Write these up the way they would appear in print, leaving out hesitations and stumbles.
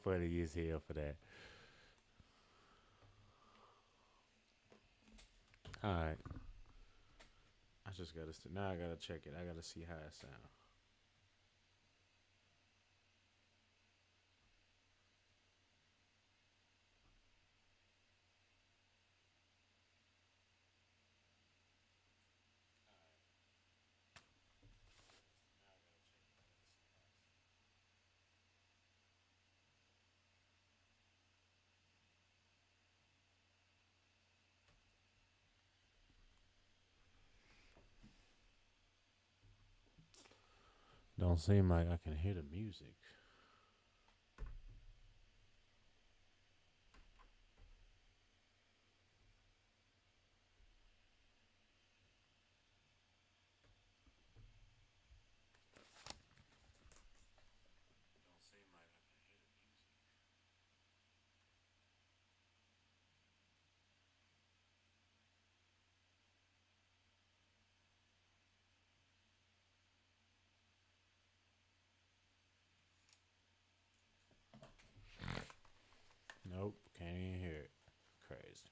funny as hell for that. All right, I just gotta now. I gotta check it. I gotta see how it sounds. Don't seem like I can hear the music. Don't seem like I can hear the music. Nope, can't even hear it. Crazy.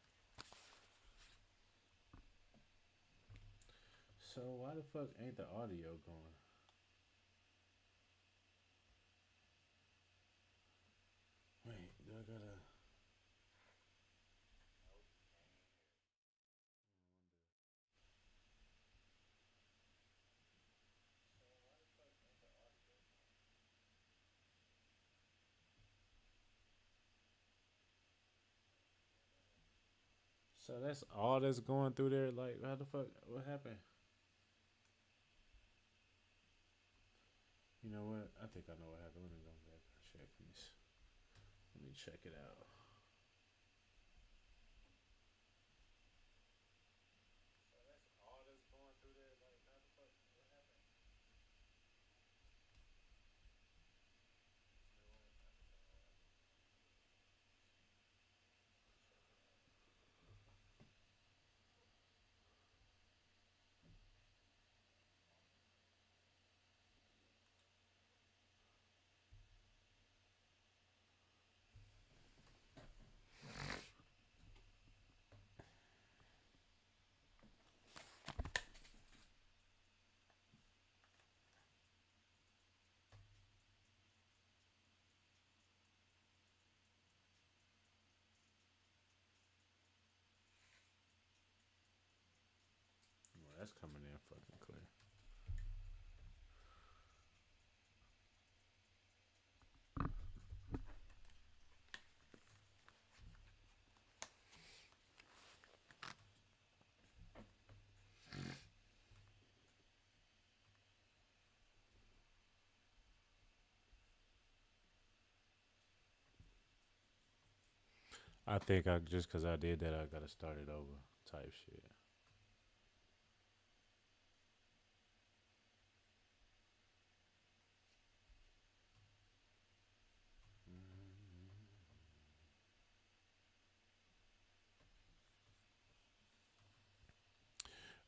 So why the fuck ain't the audio going? Wait, do I gotta? So that's all that's going through there. Like, how the fuck? What happened? You know what? I think I know what happened. Let me go back and check this. Let me check it out. So that's all that's going through there. Like, how the fuck? What happened? You know what? I think I know what happened. Check it out. Well, that's coming in fucking clear. I think I just because I did that, I gotta start it over. Type shit.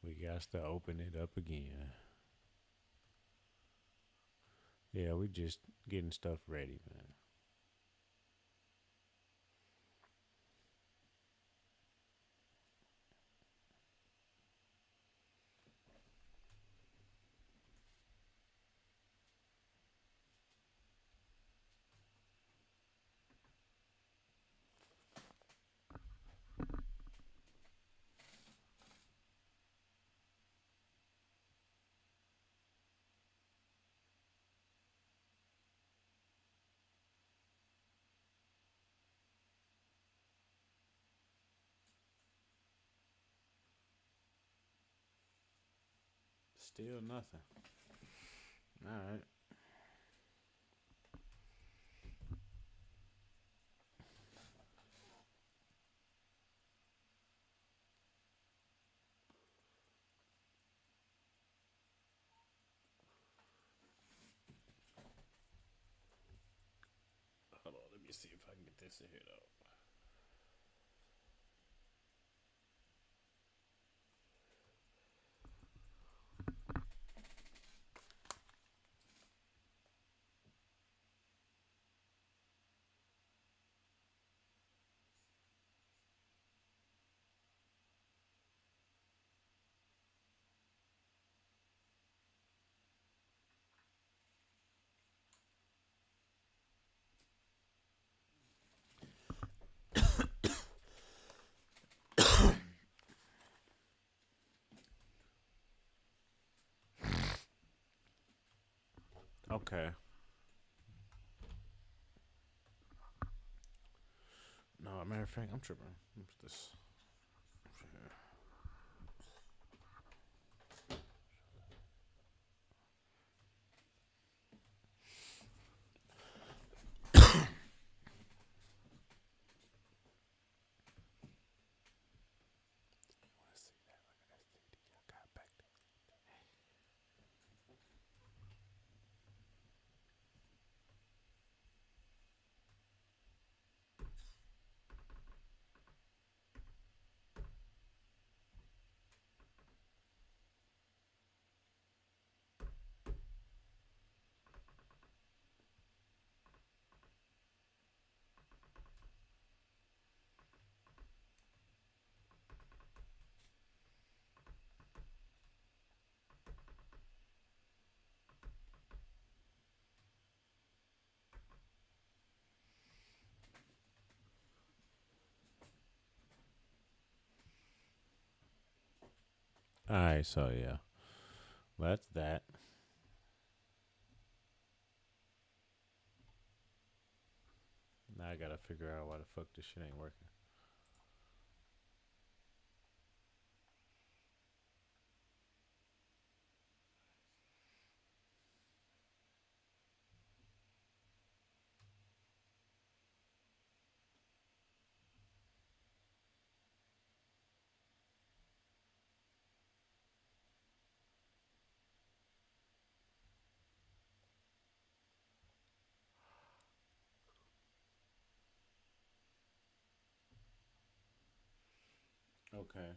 We got to open it up again. Yeah, we just getting stuff ready, man. Still nothing. All right. Hold on. Let me see if I can get this in here though. Okay. No, matter of fact, I'm tripping. What's this? All right, so yeah, that's that. Now I gotta figure out why the fuck this shit ain't working. Okay.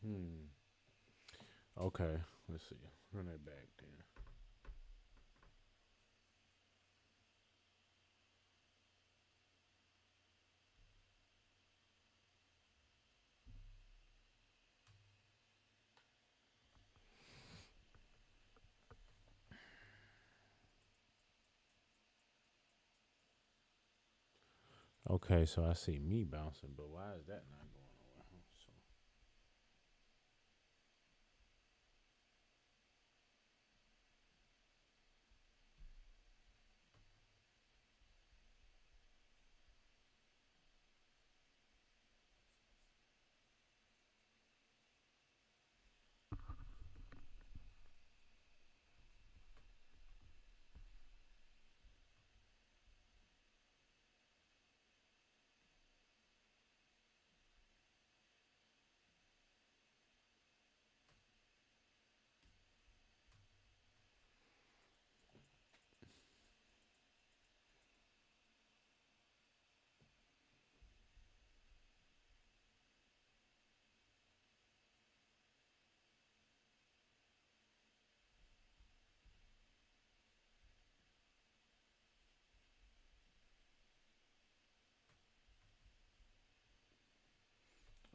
Hmm. Okay. Let's see. Run it back then. Okay, so I see me bouncing, but why is that not going nowhere? So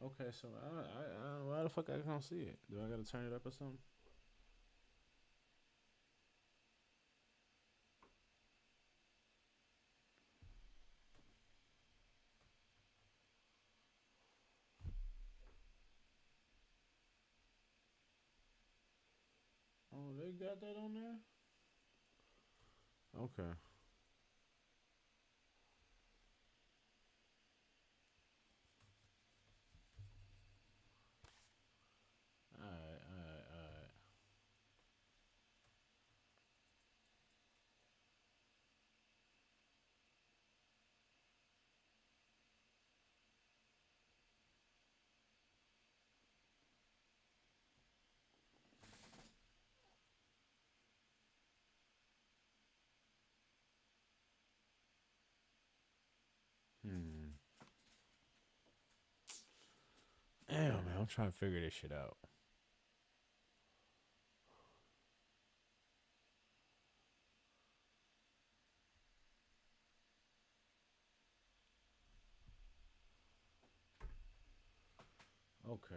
Okay, so why the fuck I can't see it? Do I gotta turn it up or something? Oh, they got that on there. Okay. All right. All right. All right. Hmm. Damn, man, I'm trying to figure this shit out. Okay.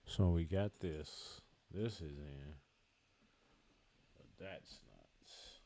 So we got this. This is in. But that's nuts.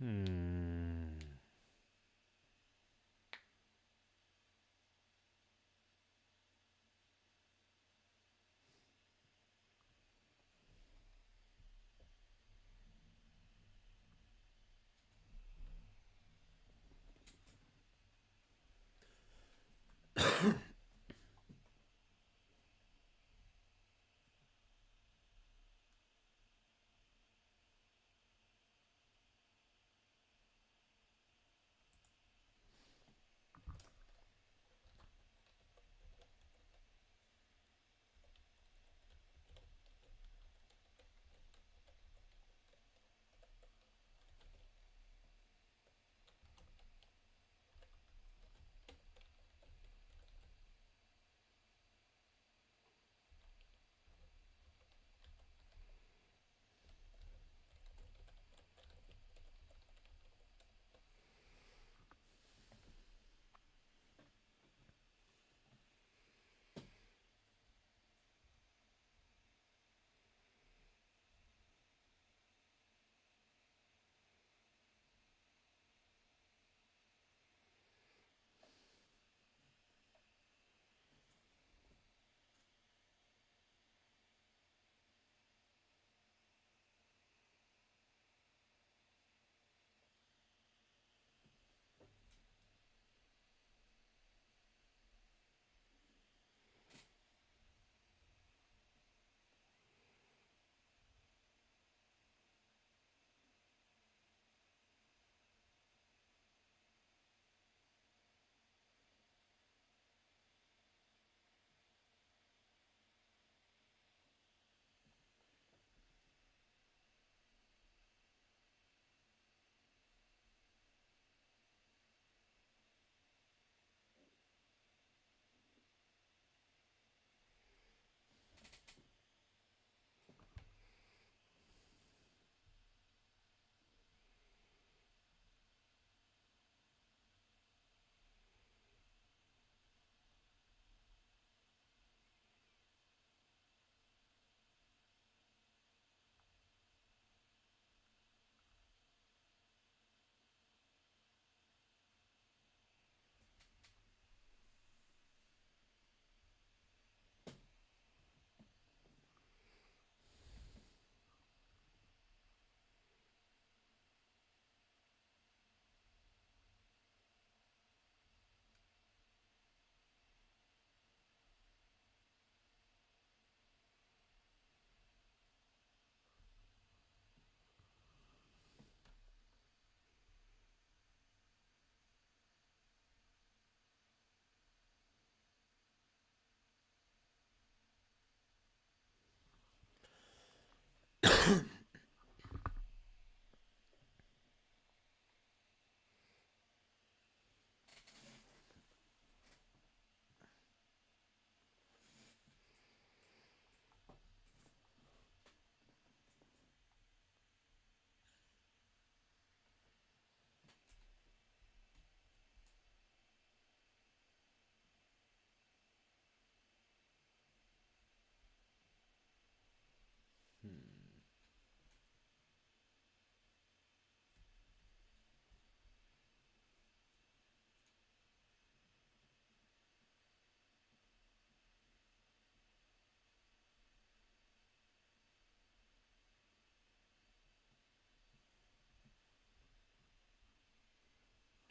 Hmm.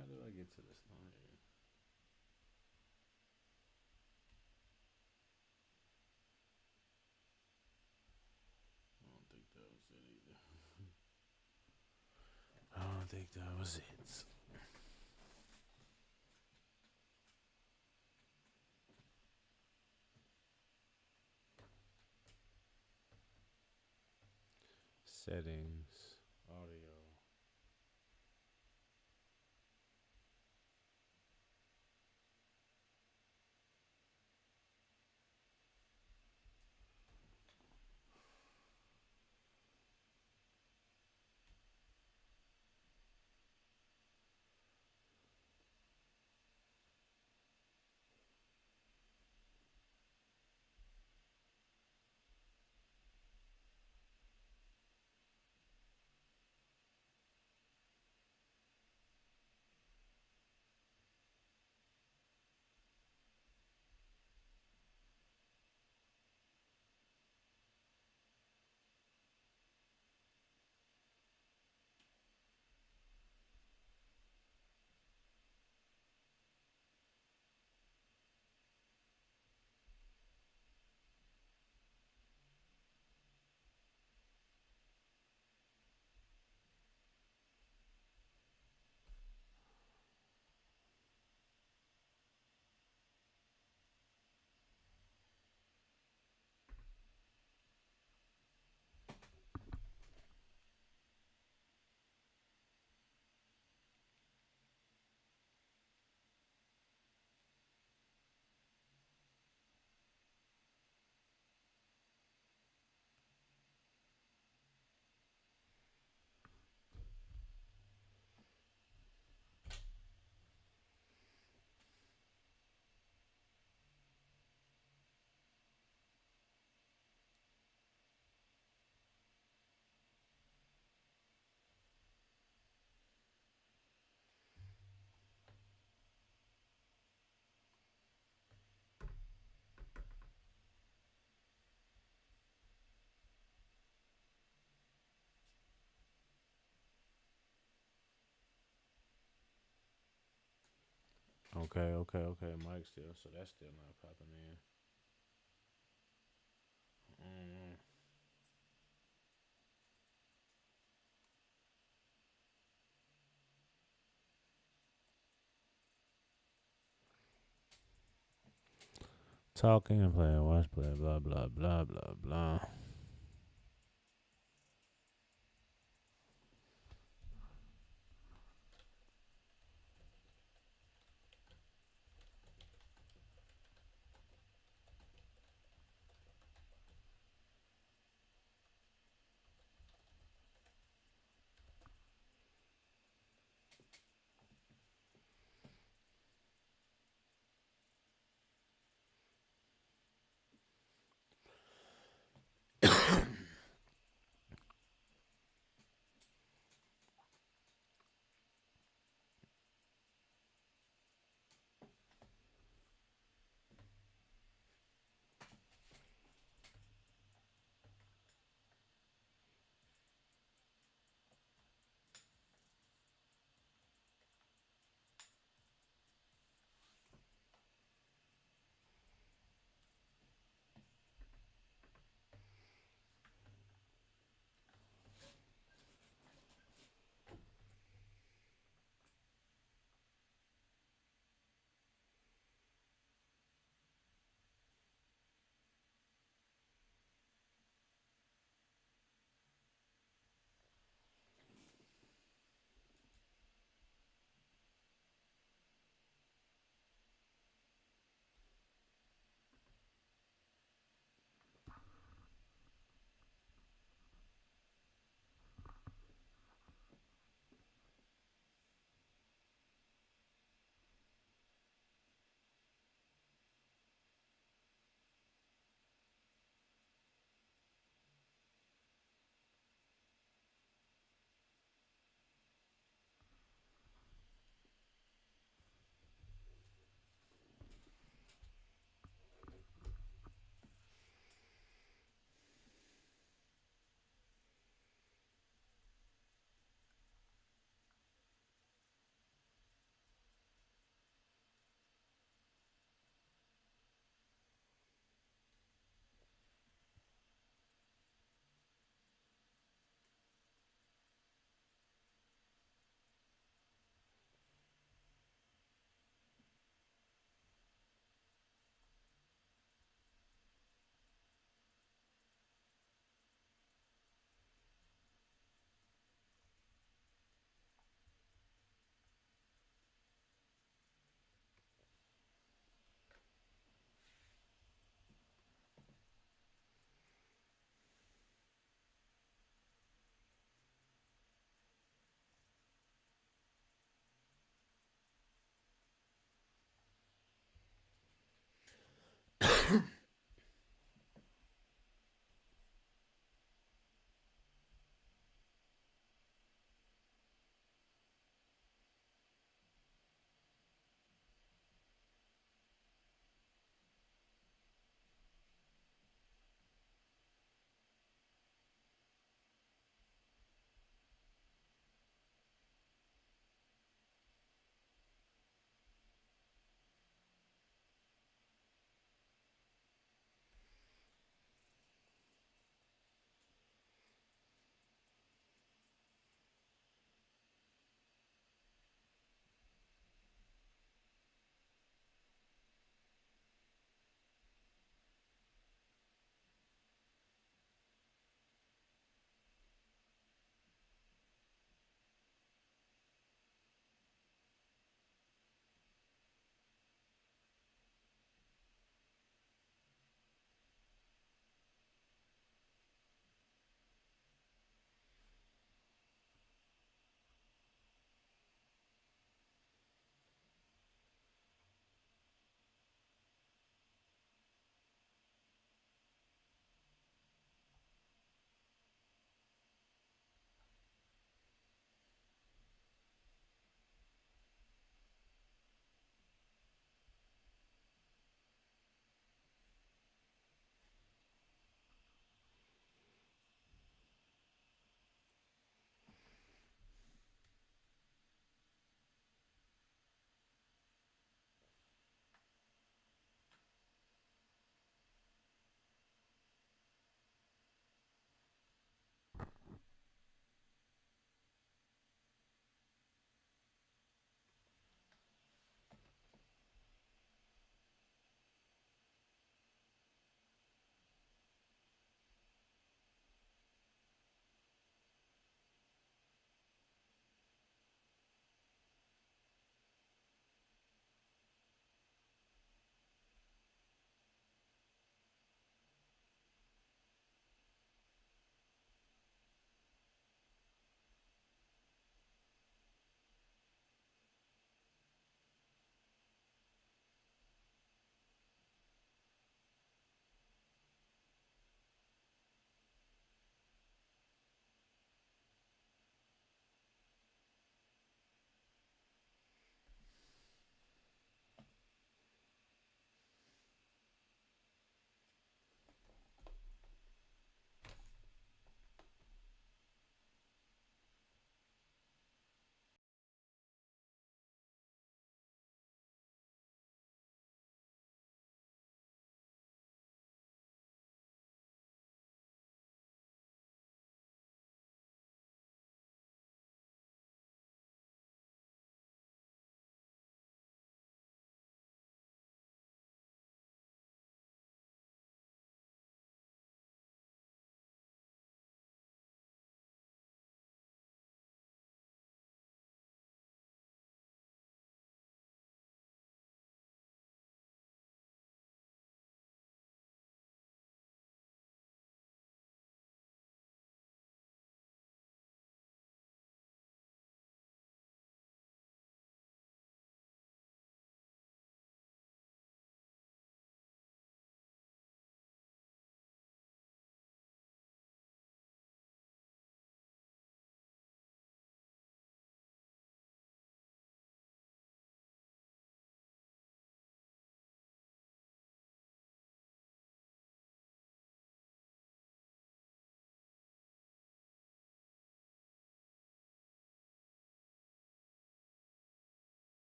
How did I get to this line? I don't think that was it either. I don't think that was it. Settings, audio. Okay. Mic still, so that's still not popping in. Mm. Talking and playing, watch play, blah blah blah blah blah. I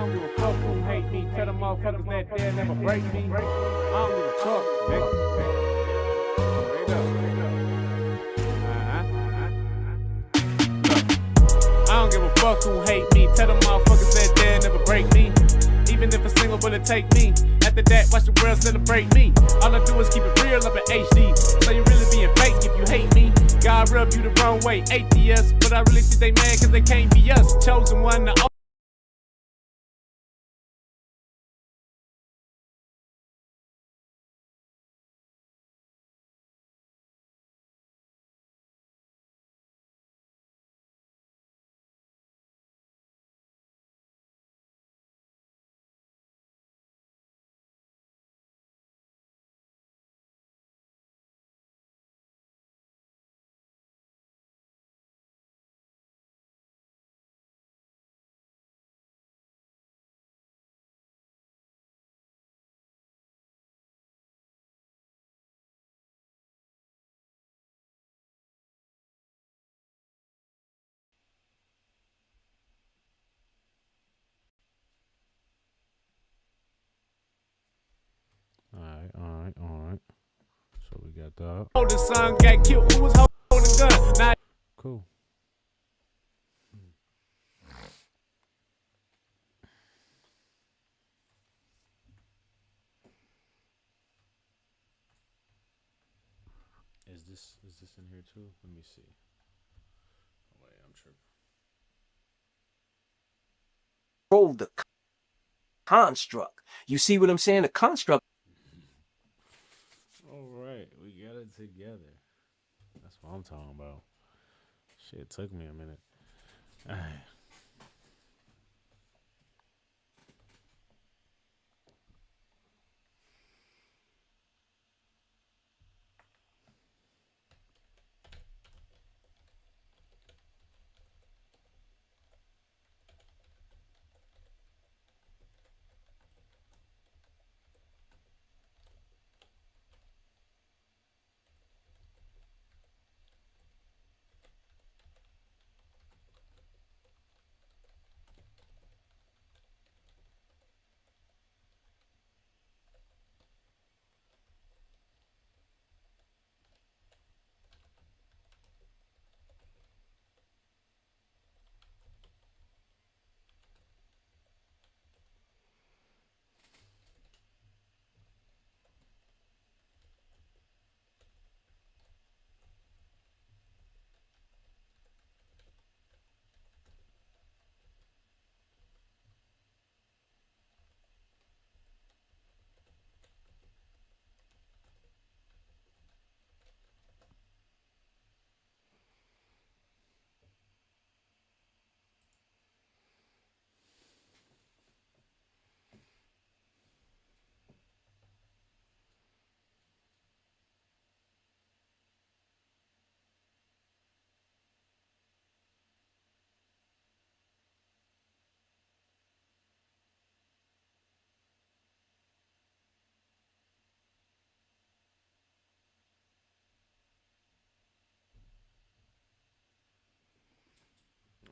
don't give a fuck who hate me. Tell them motherfuckers that they'll never break me. I don't give a fuck, nigga. Straight up, straight up. Look, I don't give a fuck who hate me. Tell them motherfuckers that they'll never break me. Even even if a single bullet take me. After that, watch the world celebrate me. All I do is keep it real up in HD. So you really being fake if you hate me. God rub you the wrong way, atheists. But I really think they mad cause they can't be us. Chosen one to Alright. So we got that. the son got killed. Who was holding the gun? Now Cool. Is this in here too? Let me see. Oh, wait, I'm tripping. The construct. You see what I'm saying? The construct. All right, we got it together. That's what I'm talking about. Shit took me a minute. All right.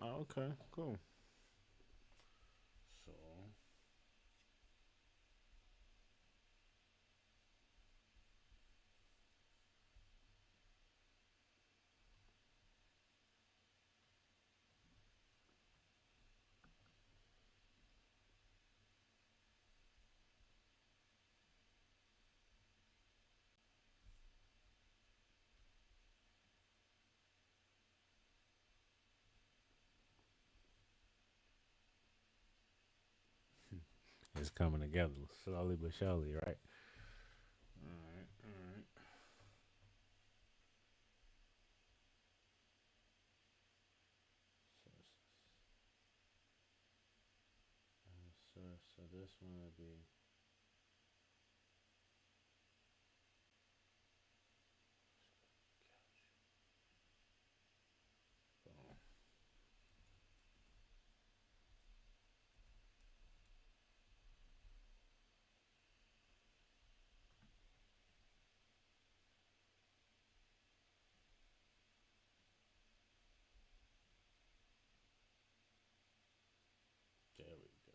Oh, okay, cool. So it's coming together slowly but surely, right? All right. So this one would be. Boom. There we go.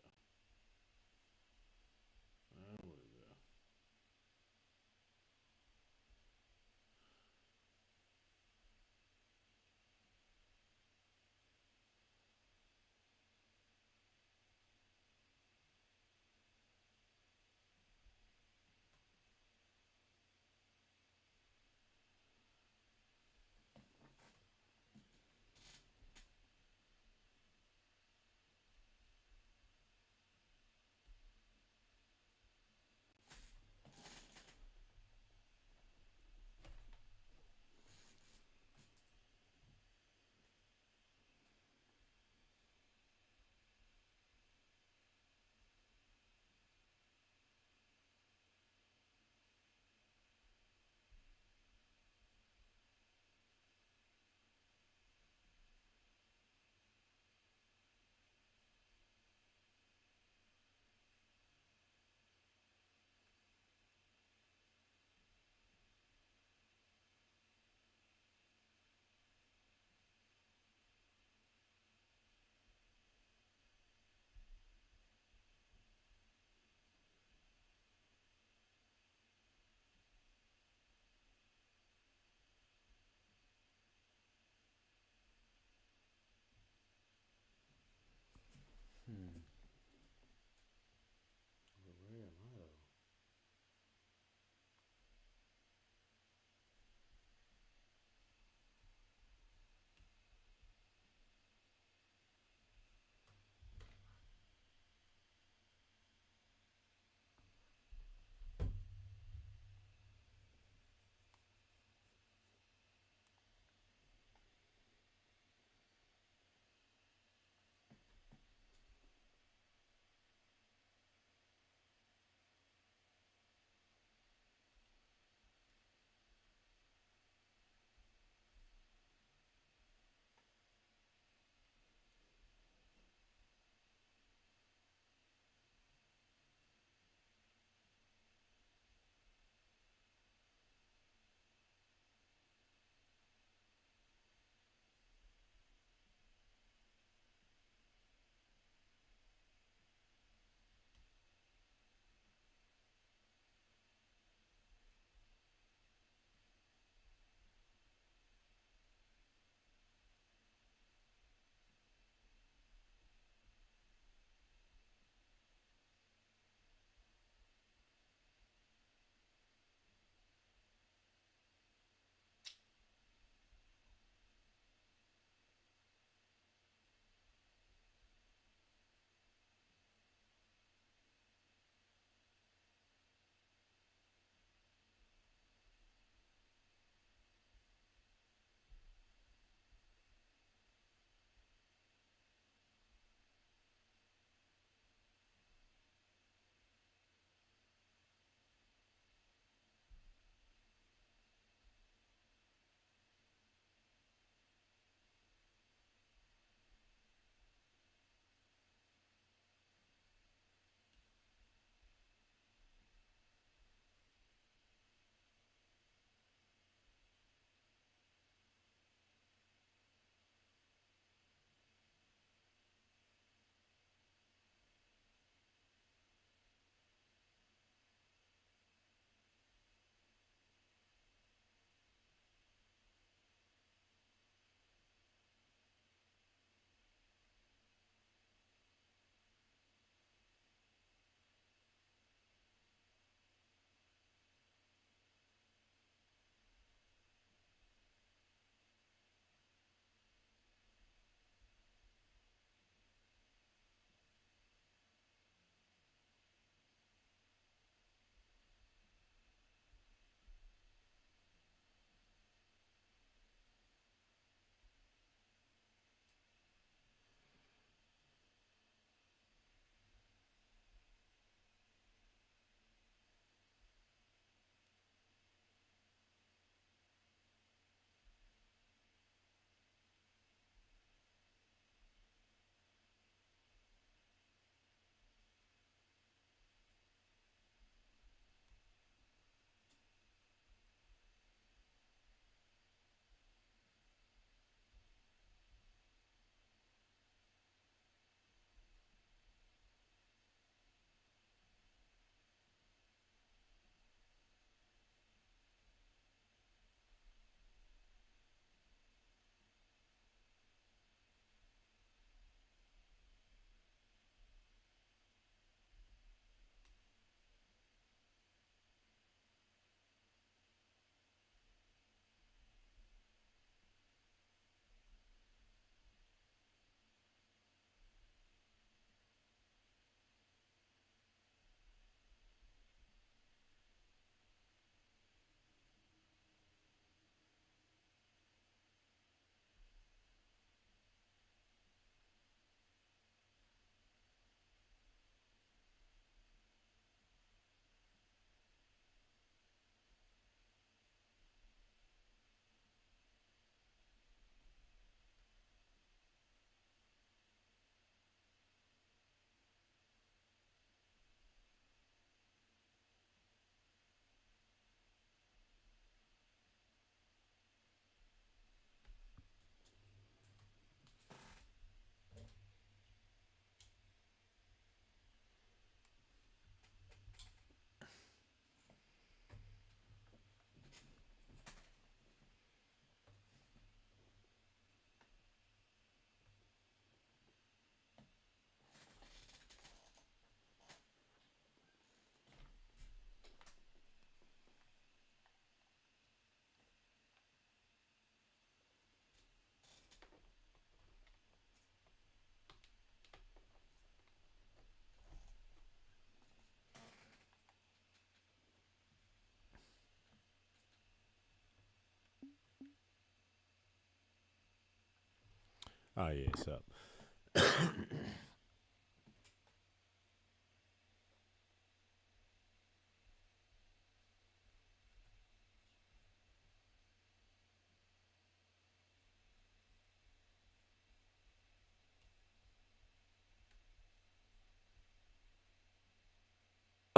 Oh yeah, what's up?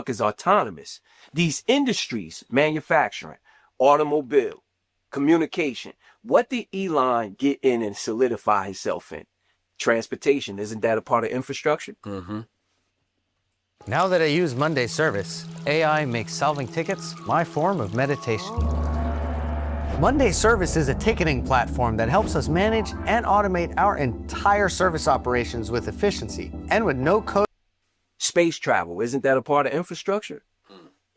Is autonomous. These industries, manufacturing, automobile, communication, what did Elon get in and solidify himself in? Transportation. Isn't that a part of infrastructure? Mm-hmm. Now that I use Monday Service, AI makes solving tickets my form of meditation. Monday Service is a ticketing platform that helps us manage and automate our entire service operations with efficiency and with no code. Space travel, isn't that a part of infrastructure?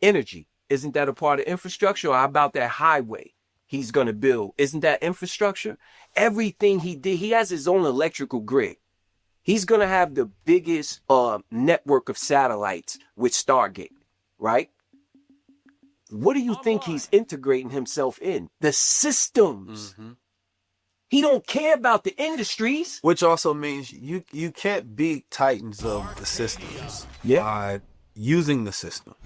Energy, isn't that a part of infrastructure? Or how about that highway he's going to build? Isn't that infrastructure? Everything he did, he has his own electrical grid. He's going to have the biggest network of satellites with Stargate, right? What do you think he's integrating himself in? The systems. Mm-hmm. He don't care about the industries. Which also means you can't be titans of the systems by using the system.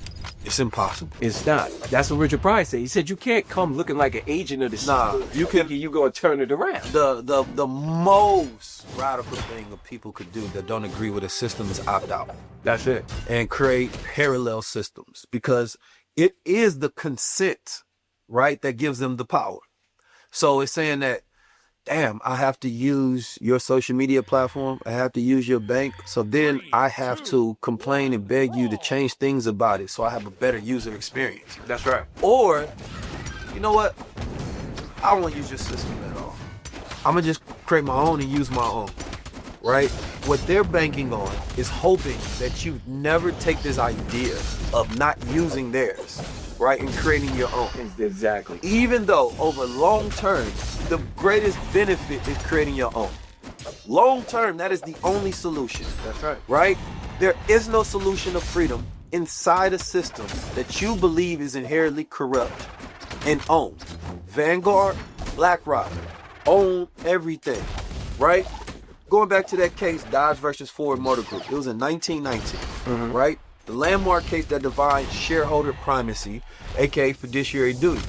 It's impossible. It's not. That's what Richard Pryor said. He said you can't come looking like an agent of the system. Nah, you can. You gonna turn it around. The most radical thing that people could do that don't agree with a system is opt out. That's it. And create parallel systems, because it is the consent, right, that gives them the power. So it's saying that, damn, I have to use your social media platform. I have to use your bank. So then I have to complain and beg you to change things about it so I have a better user experience. That's right. Or, you know what? I don't want to use your system at all. I'm going to just create my own and use my own, right? What they're banking on is hoping that you never take this idea of not using theirs, right, and creating your own. Exactly. Even though over long term, the greatest benefit is creating your own. Long term, that is the only solution. That's right. Right? There is no solution of freedom inside a system that you believe is inherently corrupt and owned. Vanguard, BlackRock, own everything, right? Going back to that case, Dodge versus Ford Motor Group, it was in 1919, right? The landmark case that defined shareholder primacy, aka fiduciary duty.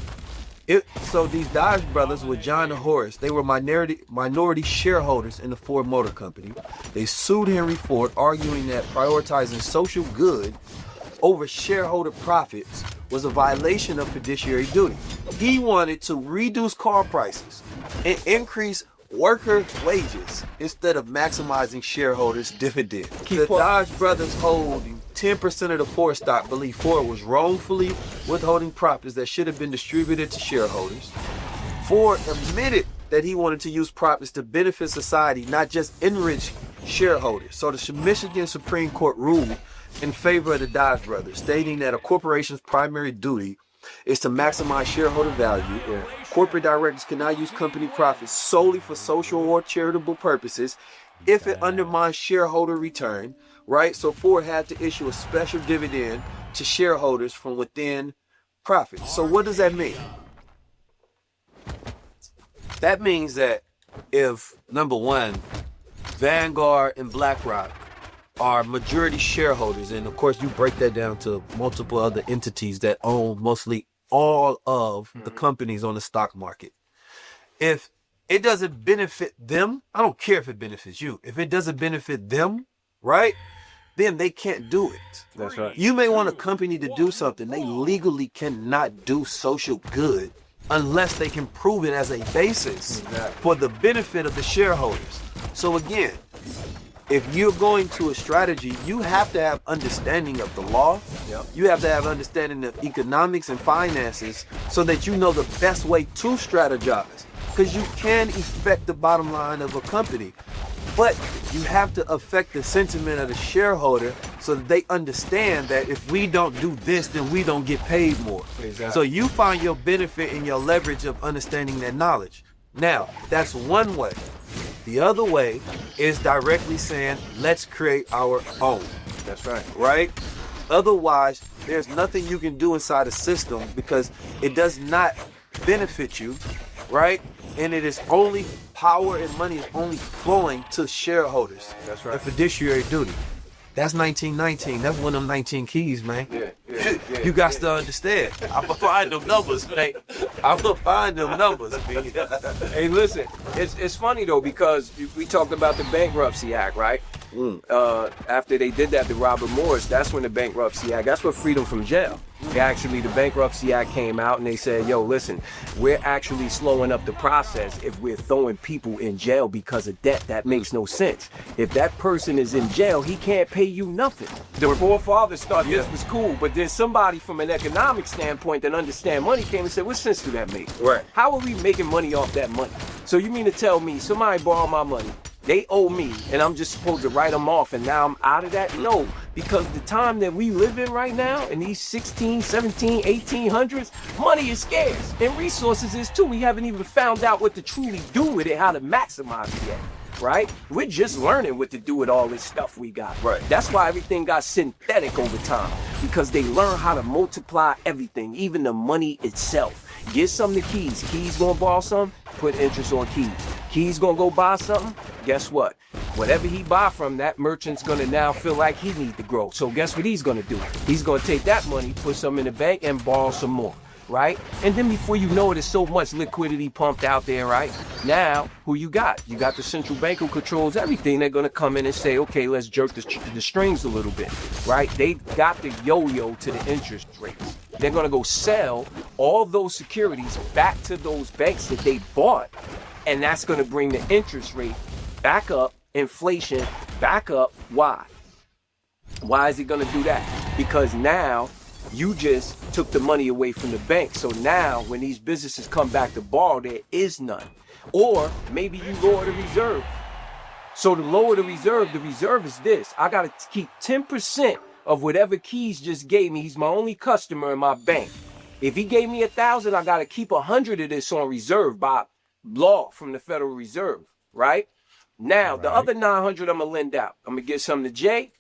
So these Dodge brothers with John and Horace, they were minority shareholders in the Ford Motor Company. They sued Henry Ford, arguing that prioritizing social good over shareholder profits was a violation of fiduciary duty. He wanted to reduce car prices and increase worker wages instead of maximizing shareholders' dividend. The Dodge brothers holding 10% of the Ford stock believe Ford was wrongfully withholding profits that should have been distributed to shareholders. Ford admitted that he wanted to use profits to benefit society, not just enrich shareholders. So the Michigan Supreme Court ruled in favor of the Dodge brothers, stating that a corporation's primary duty is to maximize shareholder value. Corporate directors cannot use company profits solely for social or charitable purposes if it undermines shareholder return, right? So Ford had to issue a special dividend to shareholders from within profits. So what does that mean? That means that if, number one, Vanguard and BlackRock are majority shareholders, and of course you break that down to multiple other entities that own mostly all of the companies on the stock market. If it doesn't benefit them, I don't care if it benefits you. If it doesn't benefit them, right, then they can't do it. That's right. You may want a company to do something. They legally cannot do social good unless they can prove it as a basis for the benefit of the shareholders. So again, if you're going to a strategy, you have to have understanding of the law. You have to have understanding of economics and finances so that you know the best way to strategize. Because you can affect the bottom line of a company, but you have to affect the sentiment of the shareholder so that they understand that if we don't do this, then we don't get paid more. Exactly. So you find your benefit in your leverage of understanding that knowledge. Now, that's one way. The other way is directly saying, let's create our own. That's right. Right? Otherwise, there's nothing you can do inside a system because it does not benefit you. right? And it is only power and money is only flowing to shareholders. That's right. And fiduciary duty. That's 1919. That's one of them 19 keys, man. You got to understand. I'm gonna find them numbers, man. I'm gonna find them numbers, man. Hey, listen, it's funny though, because we talked about the Bankruptcy Act, right? After they did that to Robert Morris, that's when the Bankruptcy Act, that's what freedom from jail. The Bankruptcy Act came out and they said, yo, listen, we're actually slowing up the process if we're throwing people in jail because of debt. That makes no sense. If that person is in jail, he can't pay you nothing. The forefathers thought this was cool, but then somebody from an economic standpoint that understand money came and said, what sense do that make? Right. How are we making money off that money? So you mean to tell me somebody borrowed my money, they owe me, and I'm just supposed to write them off, and now I'm out of that? No, because the time that we live in right now, in these 16, 17, 1800s, money is scarce, and resources is too. We haven't even found out what to truly do with it, how to maximize it yet, right? We're just learning what to do with all this stuff we got. Right. That's why everything got synthetic over time, because they learn how to multiply everything, even the money itself. Get some to Keys. Keys gonna borrow some, put interest on Keys. Keys gonna go buy something, guess what? Whatever he buy from, that merchant's gonna now feel like he needs to grow. So guess what he's gonna do? He's gonna take that money, put some in the bank, and borrow some more, right? And then before you know it, there's so much liquidity pumped out there, right? Now, who you got? You got the central bank who controls everything. They're gonna come in and say, okay, let's jerk the strings a little bit, right? They got the yo-yo to the interest rates. They're gonna go sell all those securities back to those banks that they bought, and that's gonna bring the interest rate back up, inflation back up. Why? Why is it gonna do that? Because now you just took the money away from the bank. So now when these businesses come back to borrow, there is none. Or maybe you lower the reserve. So to lower the reserve is this. I gotta keep 10% of whatever Keys just gave me. He's my only customer in my bank. If he gave me 1,000, I gotta keep 100 of this on reserve by law from the Federal Reserve, right? Now, the other 900 I'm gonna lend out. I'm gonna give some to Jay.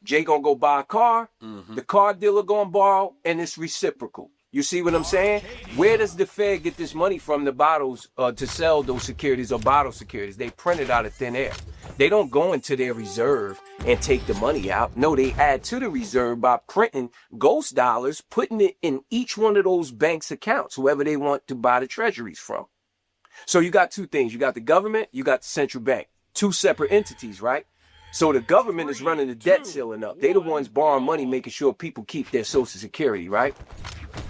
Jay gonna go buy a car. The car dealer gonna borrow, and it's reciprocal. You see what I'm saying? Where does the Fed get this money from, the bottles, to sell those securities or bottle securities? They print it out of thin air. They don't go into their reserve and take the money out. No, they add to the reserve by printing ghost dollars, putting it in each one of those banks' accounts, whoever they want to buy the treasuries from. So you got two things. You got the government, you got the central bank. Two separate entities, right? So the government is running the debt ceiling up. They the ones borrowing money, making sure people keep their Social Security, right?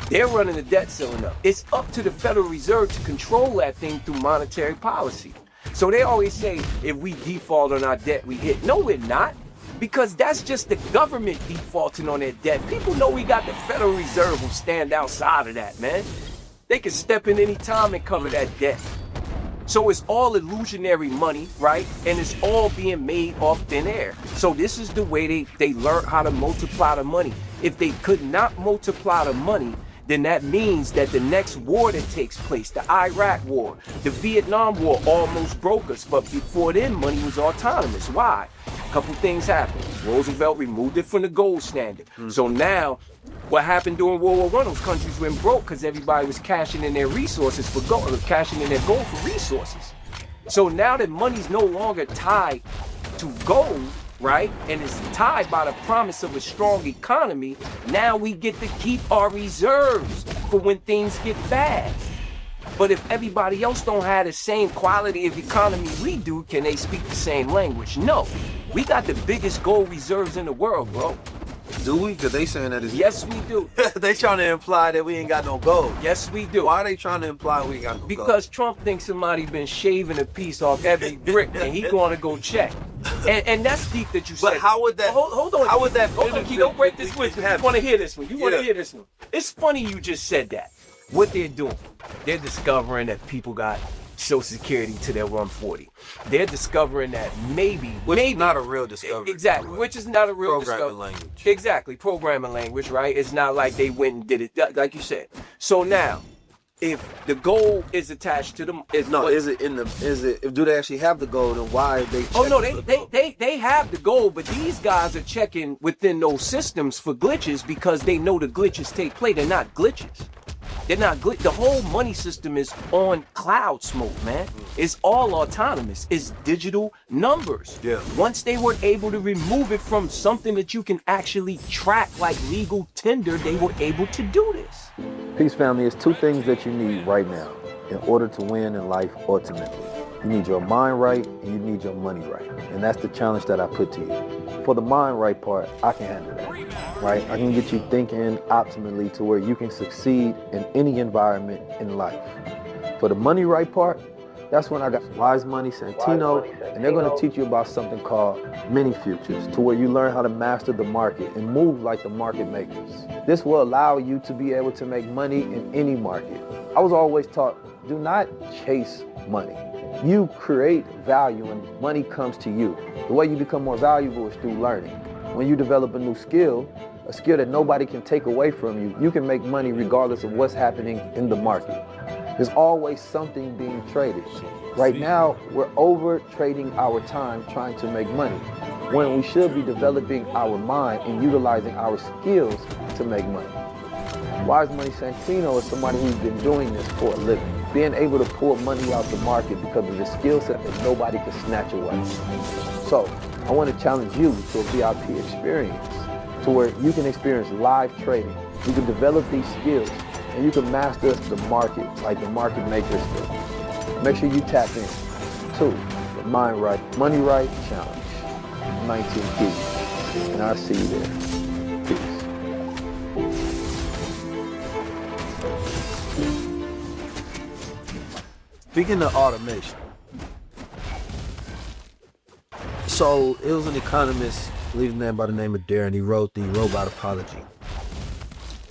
They're running the debt ceiling up. It's up to the Federal Reserve to control that thing through monetary policy. So they always say, if we default on our debt, we hit. No, we're not. Because that's just the government defaulting on their debt. People know we got the Federal Reserve who stand outside of that, man. They can step in any time and cover that debt. So it's all illusionary money, right? And it's all being made off thin air. So this is the way they learn how to multiply the money. If they could not multiply the money, then that means that the next war that takes place, the Iraq War, the Vietnam War, almost broke us. But before then, money was autonomous. Why? A couple things happened. Roosevelt removed it from the gold standard. So now, what happened during World War I? Those countries went broke because everybody was cashing in their resources for gold, or cashing in their gold for resources. So now that money's no longer tied to gold, right? And it's tied by the promise of a strong economy. Now we get to keep our reserves for when things get bad. But if everybody else don't have the same quality of economy we do, can they speak the same language? No. We got the biggest gold reserves in the world, bro. Do we? Because they saying that is... Yes, we do. They trying to imply that we ain't got no gold. Yes, we do. Why are they trying to imply we ain't got no gold? Because Trump thinks somebody been shaving a piece off every brick and he going to go check. And that's deep that you said. But how would that... Hold on. How would that... Hold on, Key, don't break this with me. You want to hear this one. You want to hear this one. It's funny you just said that. What they're doing, they're discovering that people got Social Security to their 140. They're discovering that maybe not a real discovery. Exactly, which is not a real programming language. Exactly, programming language, right? It's not like they went and did it, like you said. So now, if the gold is attached to them, do they actually have the gold, and why are they? Oh no, they have the gold, but these guys are checking within those systems for glitches because they know the glitches take place. They're not glitches. They're not good. The whole money system is on cloud smoke, man. It's all autonomous. It's digital numbers. Yeah. Once they were able to remove it from something that you can actually track like legal tender, they were able to do this. Peace family, is two things that you need right now in order to win in life ultimately. You need your mind right and you need your money right. And that's the challenge that I put to you. For the mind right part, I can handle that, right? I can get you thinking optimally to where you can succeed in any environment in life. For the money right part, that's when I got Wise Money Santino, and they're going to teach you about something called mini futures, to where you learn how to master the market and move like the market makers. This will allow you to be able to make money in any market. I was always taught, do not chase money. You create value and money comes to you. The way you become more valuable is through learning. When you develop a new skill, a skill that nobody can take away from you, you can make money regardless of what's happening in the market. There's always something being traded. Right now, we're over trading our time trying to make money, when we should be developing our mind and utilizing our skills to make money. Wise Money Santino is somebody who's been doing this for a living, being able to pull money out the market because of the skill set that nobody can snatch away. So I want to challenge you to a VIP experience to where you can experience live trading. You can develop these skills and you can master the market like the market makers do. Make sure you tap in to the Mind Right, Money Right Challenge, 19 keys. And I'll see you there. Peace. Speaking of automation, so it was an economist, leading man by the name of Darren. He wrote the Robot Apology,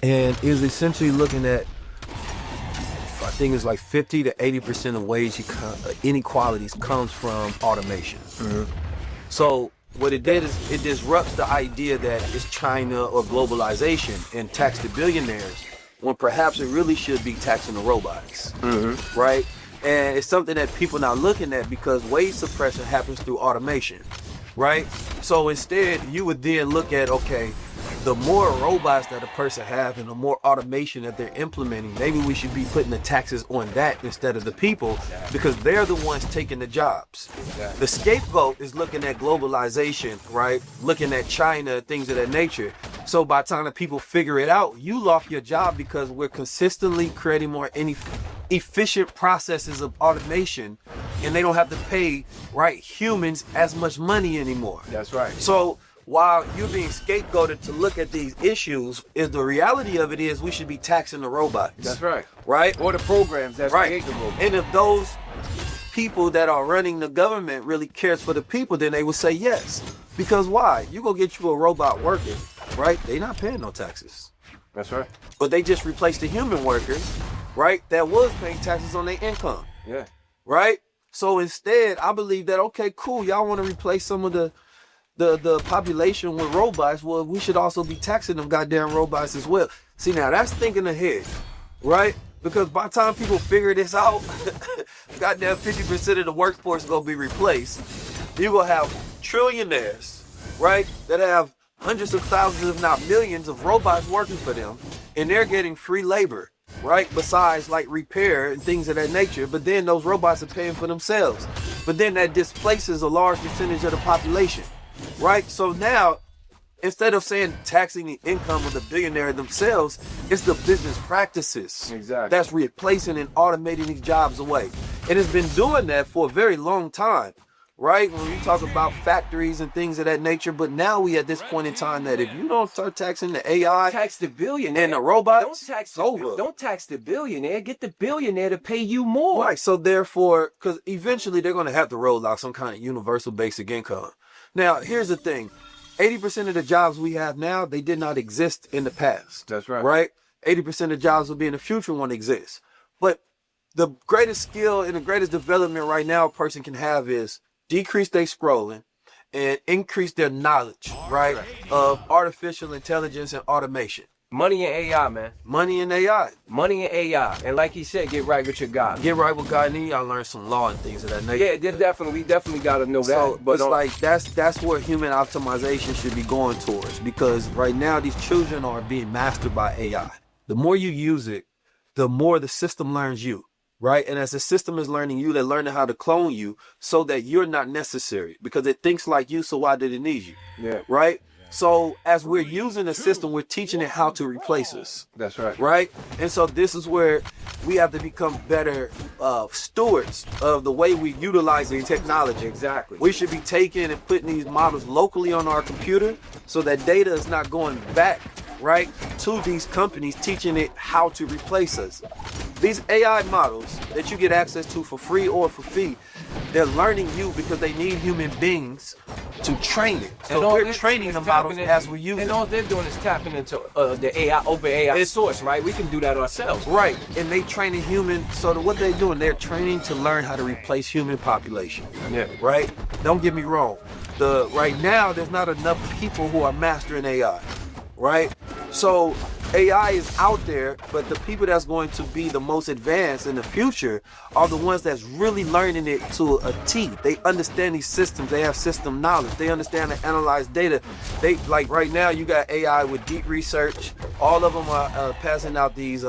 and it was essentially looking at, I think it's like 50 to 80% of wage inequalities comes from automation. So what it did is it disrupts the idea that it's China or globalization and tax the billionaires, when perhaps it really should be taxing the robots, right? And it's something that people now looking at because wage suppression happens through automation, right? So instead, you would then look at, okay, the more robots that a person have and the more automation that they're implementing, maybe we should be putting the taxes on that instead of the people, because they're the ones taking the jobs. The scapegoat is looking at globalization, right? Looking at China, things of that nature. So by the time the people figure it out, you lost your job because we're consistently creating more efficient processes of automation, and they don't have to pay humans as much money anymore. That's right. So while you're being scapegoated to look at these issues, is the reality of it is we should be taxing the robots. That's right. Right? Or the programs that create the robots. And if those people that are running the government really cares for the people, then they would say yes. Because why? You go get you a robot working, right? They not paying no taxes. That's right. But they just replaced the human workers, right? That was paying taxes on their income. Yeah. Right? So instead, I believe that, okay, cool, y'all want to replace some of the population with robots. Well, we should also be taxing them goddamn robots as well. See, now that's thinking ahead, right? Because by the time people figure this out, goddamn 50% of the workforce is gonna be replaced. You're gonna have trillionaires, right, that have hundreds of thousands, if not millions, of robots working for them, and they're getting free labor, right? Besides like repair and things of that nature. But then those robots are paying for themselves. But then that displaces a large percentage of the population, right? So now, instead of saying taxing the income of the billionaire themselves, it's the business practices that's replacing and automating these jobs away. And it's been doing that for a very long time, right? When we talk about factories and things of that nature, but now we at this point in time that if you don't start taxing the AI, tax the billionaire and the robots, don't tax the billionaire. Get the billionaire to pay you more. Right. So therefore, because eventually they're going to have to roll out some kind of universal basic income. Now, here's the thing. 80% of the jobs we have now, they did not exist in the past. That's right. Right? 80% of jobs will be in the future won't exist. But the greatest skill and the greatest development right now a person can have is decrease their scrolling and increase their knowledge, right, of artificial intelligence and automation. Money and AI, man. Money and AI. Money and AI. And like he said, get right with your God. Get right with God, and then y'all learn some law and things of that nature. Yeah, we definitely got to know So, that. but it's like that's where human optimization should be going towards, because right now these children are being mastered by AI. The more you use it, the more the system learns you, right? And as the system is learning you, they're learning how to clone you so that you're not necessary because it thinks like you, so why did it need you? Yeah. Right? So as we're using the system, we're teaching it how to replace us. That's right. Right? And so this is where we have to become better stewards of the way we utilize the technology. Exactly. We should be taking and putting these models locally on our computer so that data is not going back, right, to these companies, teaching it how to replace us. These AI models that you get access to for free or for fee, they're learning you because they need human beings to train it. So we're training the models as we use it. And all they're doing is tapping into the AI, open AI source, right? We can do that ourselves. Right, and they training human, so what they're doing, they're training to learn how to replace human population. Yeah. Right? Don't get me wrong. Right now, there's not enough people who are mastering AI, right? So AI is out there, but the people that's going to be the most advanced in the future are the ones that's really learning it to a T. They understand these systems. They have system knowledge. They understand and analyze data. They, like right now, you got AI with deep research. All of them are passing out these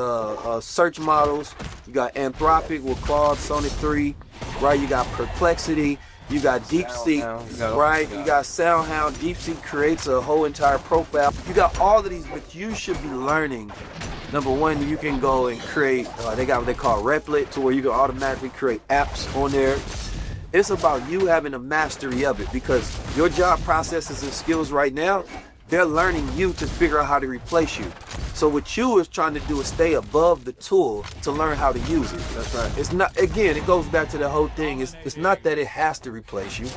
search models. You got Anthropic with Claude Sonnet 3, right? You got Perplexity. You got DeepSeek, right? You got SoundHound. DeepSeek creates a whole entire profile. You got all of these, but you should be learning. Number one, you can go and create, they got what they call Replit, to where you can automatically create apps on there. It's about you having a mastery of it because your job processes and skills right now, they're learning you to figure out how to replace you. So what you is trying to do is stay above the tool to learn how to use it. That's right. It's not, again, it goes back to the whole thing. It's not that it has to replace you,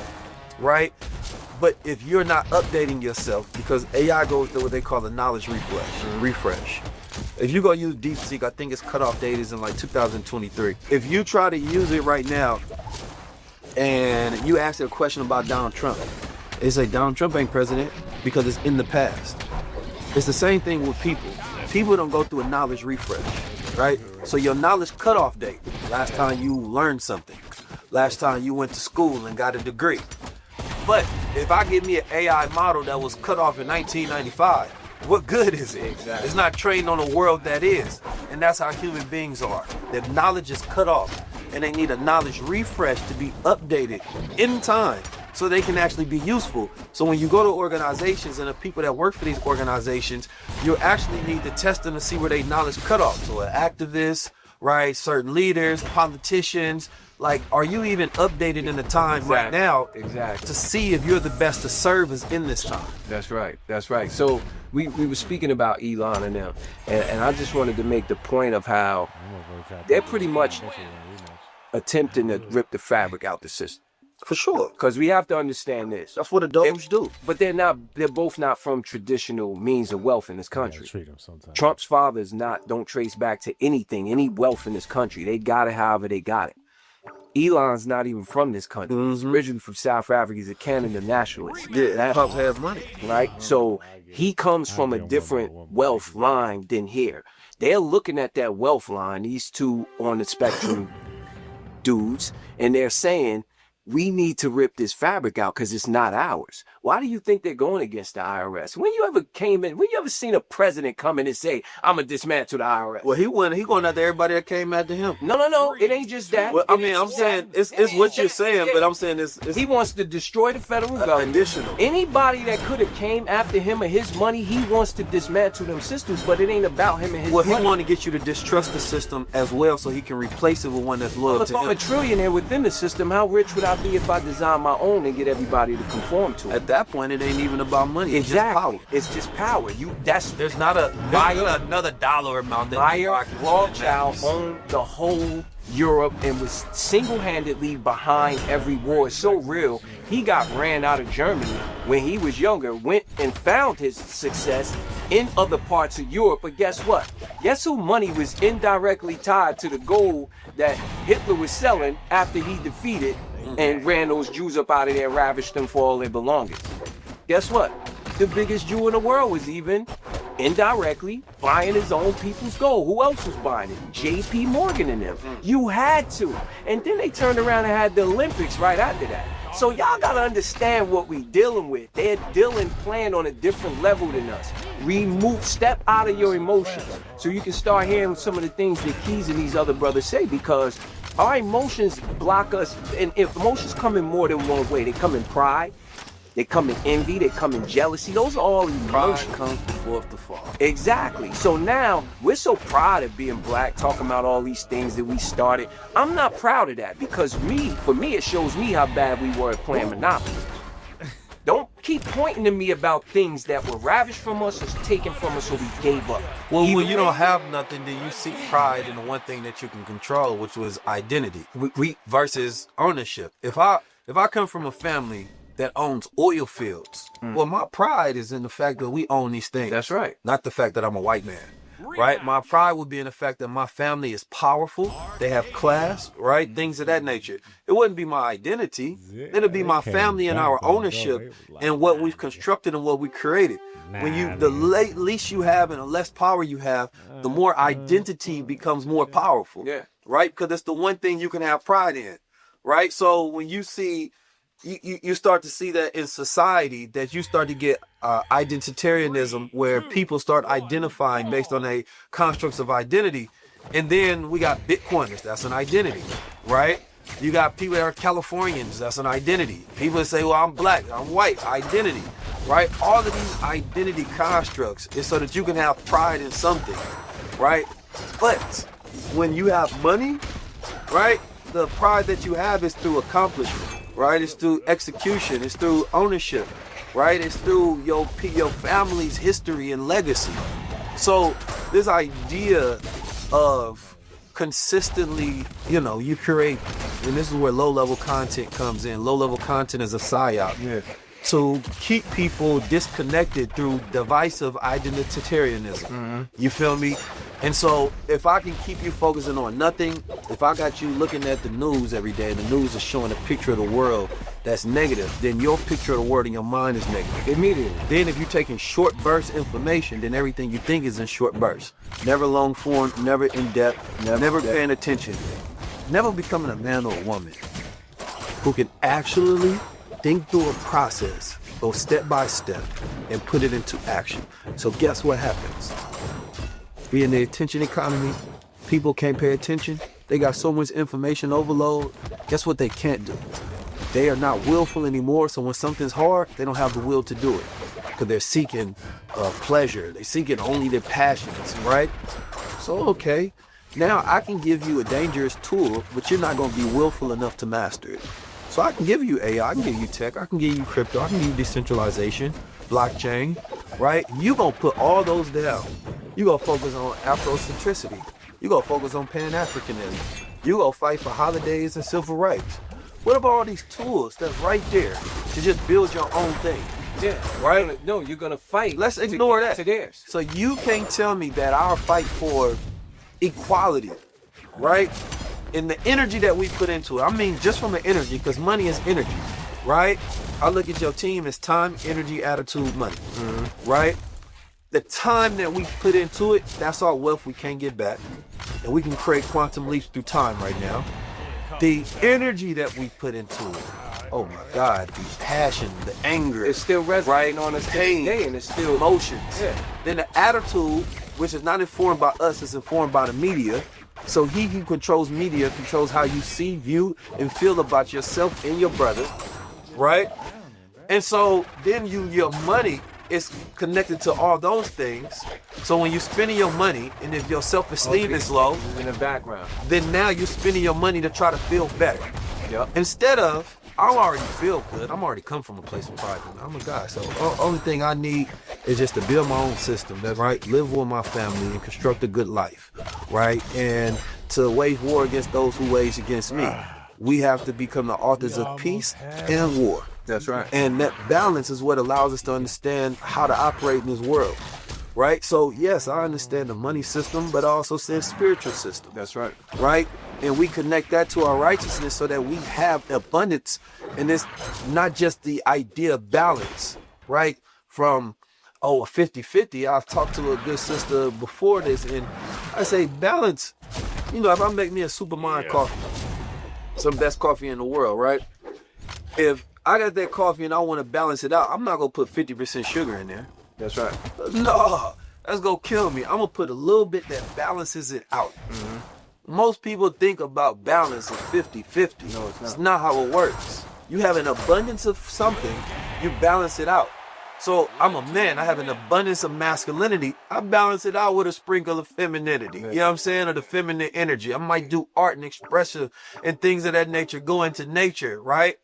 right? But if you're not updating yourself, because AI goes through what they call the knowledge refresh. If you go use DeepSeek, I think its cutoff date is in like 2023. If you try to use it right now and you ask it a question about Donald Trump, they say Donald Trump ain't president because it's in the past. It's the same thing with people. People don't go through a knowledge refresh, right? So your knowledge cutoff date, last time you learned something, last time you went to school and got a degree. But if I give me an AI model that was cut off in 1995, what good is it? Exactly. It's not trained on a world that is. And that's how human beings are. Their knowledge is cut off and they need a knowledge refresh to be updated in time so they can actually be useful. So when you go to organizations and the people that work for these organizations, you actually need to test them to see where they knowledge cut off. So an activist, right, certain leaders, politicians, like, are you even updated in the time right now to see if you're the best to serve us in this time? That's right. That's right. So we were speaking about Elon and them, and I just wanted to make the point of how they're pretty much attempting to rip the fabric out the system. For sure. Because we have to understand this. That's what adults do. But they're both not from traditional means of wealth in this country. Trump's fathers don't trace back to anything, any wealth in this country. They got it however they got it. Elon's not even from this country. He's originally from South Africa. He's a Canada nationalist. Yeah, that Pups has money. Right? So he comes from a different wealth line than here. They're looking at that wealth line, these two on the spectrum dudes, and they're saying, we need to rip this fabric out because it's not ours. Why do you think they're going against the IRS? When you ever seen a president come in and say, I'm going to dismantle the IRS? Well, he going after everybody that came after him. No. It ain't just that. Well, I mean, I'm saying, it's what you're saying, but I'm saying it's he wants to destroy the federal government. Additional. Anybody that could have came after him and his money, he wants to dismantle them systems, but it ain't about him and his money. Well, he want to get you to distrust the system as well so he can replace it with one that's loyal to him. If I'm a trillionaire within the system, how rich would I be if I design my own and get everybody to conform to it? At that point, it ain't even about money. It's Exactly. just power. It's just power. There's not another dollar amount. Meyer Rothschild owned the whole Europe and was single-handedly behind every war. It's so real. He got ran out of Germany when he was younger, went and found his success in other parts of Europe. But guess what? Guess who money was indirectly tied to the gold that Hitler was selling after he defeated and ran those Jews up out of there and ravished them for all their belongings? Guess what? The biggest Jew in the world was even indirectly buying his own people's gold. Who else was buying it? J.P. Morgan and them. You had to. And then they turned around and had the Olympics right after that. So y'all gotta understand what we dealing with. They're playing on a different level than us. step out of your emotions so you can start hearing some of the things that Keys and these other brothers say, because our emotions block us. And if emotions come in more than one way, they come in pride, they come in envy, they come in jealousy. Those are all emotions. Pride comes before the fall. Exactly. So now we're so proud of being black, talking about all these things that we started. I'm not proud of that, because for me, it shows me how bad we were at playing Monopoly. Don't keep pointing to me about things that were ravished from us or taken from us or we gave up. Well, when you don't have nothing, then you seek pride in the one thing that you can control, which was identity versus ownership. If I come from a family that owns oil fields, well, my pride is in the fact that we own these things. That's right. Not the fact that I'm a white man. Right? My pride would be in the fact that my family is powerful, they have class, right? Things of that nature. It wouldn't be my identity. It'd be my family and our ownership and what we've constructed and what we created. When you, the least you have and the less power you have, the more identity becomes more powerful. Yeah. Right? Because it's the one thing you can have pride in. Right? So when you see, you start to see that in society, that you start to get identitarianism, where people start identifying based on a constructs of identity. And then we got Bitcoiners, that's an identity, right? You got people that are Californians, that's an identity. People that say, well, I'm black, I'm white, identity, right? All of these identity constructs is so that you can have pride in something, right? But when you have money, right, the pride that you have is through accomplishment. Right, it's through execution, it's through ownership, right? It's through your family's history and legacy. So this idea of consistently, you create, and this is where low-level content comes in. Low-level content is a psyop. Yeah. To keep people disconnected through divisive identitarianism. You feel me? And so if I can keep you focusing on nothing, if I got you looking at the news every day and the news is showing a picture of the world that's negative, then your picture of the world in your mind is negative. Immediately. Then if you're taking short burst information, then everything you think is in short bursts. Never long form, never in depth, never paying attention. Never becoming a man or a woman who can actually think through a process, go step by step, and put it into action. So guess what happens? We in the attention economy, people can't pay attention. They got so much information overload. Guess what they can't do? They are not willful anymore, so when something's hard, they don't have the will to do it. Because they're seeking pleasure. They're seeking only their passions, right? So, okay, now I can give you a dangerous tool, but you're not going to be willful enough to master it. So I can give you AI, I can give you tech, I can give you crypto, I can give you decentralization, blockchain, right? You gonna put all those down. You gonna focus on Afrocentricity. You gonna focus on Pan-Africanism. You gonna fight for holidays and civil rights. What about all these tools that's right there to just build your own thing? Yeah. Right? You're gonna fight. Let's ignore that. To theirs. So you can't tell me that our fight for equality, right? And the energy that we put into it, I mean, just from the energy, because money is energy, right? I look at your team as time, energy, attitude, money, right? The time that we put into it, that's our wealth we can't get back. And we can create quantum leaps through time right now. The energy that we put into it, oh my God, the passion, the anger. It's still resonating on us today, and it's still emotions. Yeah. Then the attitude, which is not informed by us, is informed by the media. So he who controls media controls how you see, view, and feel about yourself and your brother, right? And so then your money is connected to all those things. So when you're spending your money, and if your self-esteem is low, in the background, then now you're spending your money to try to feel better. Yep. Instead of, I already feel good. I'm already come from a place of pride. I'm a guy. So only thing I need is just to build my own system, that's right, live with my family and construct a good life, right? And to wage war against those who wage against me. We have to become the authors of peace and war. That's right. And that balance is what allows us to understand how to operate in this world, right? So yes, I understand the money system, but I also say spiritual system. That's right. Right? And we connect that to our righteousness so that we have abundance. And it's not just the idea of balance, right? From, a 50-50. I've talked to a good sister before this, and I say balance. If I make me a Supermind coffee, some best coffee in the world, right? If I got that coffee and I want to balance it out, I'm not going to put 50% sugar in there. That's right. No, that's gonna kill me. I'm gonna put a little bit that balances it out. Most people think about balance as 50-50. No, it's not. It's not how it works. You have an abundance of something, you balance it out. So I'm a man, I have an abundance of masculinity. I balance it out with a sprinkle of femininity. You know what I'm saying? Or the feminine energy. I might do art and expression and things of that nature, go into nature, right?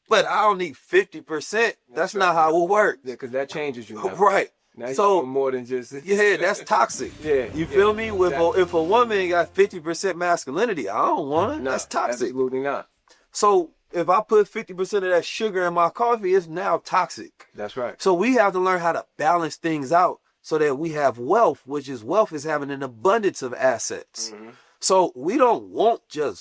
But I don't need 50%. That's not how it works. Yeah, because that changes you now. Right. Now you So- doing more than just... Yeah, that's toxic. Yeah, You feel me? exactly. If a woman got 50% masculinity, I don't want it. No, That's toxic. Absolutely not. So if I put 50% of that sugar in my coffee, it's now toxic. That's right. So we have to learn how to balance things out so that we have wealth, which is wealth is having an abundance of assets. So we don't want just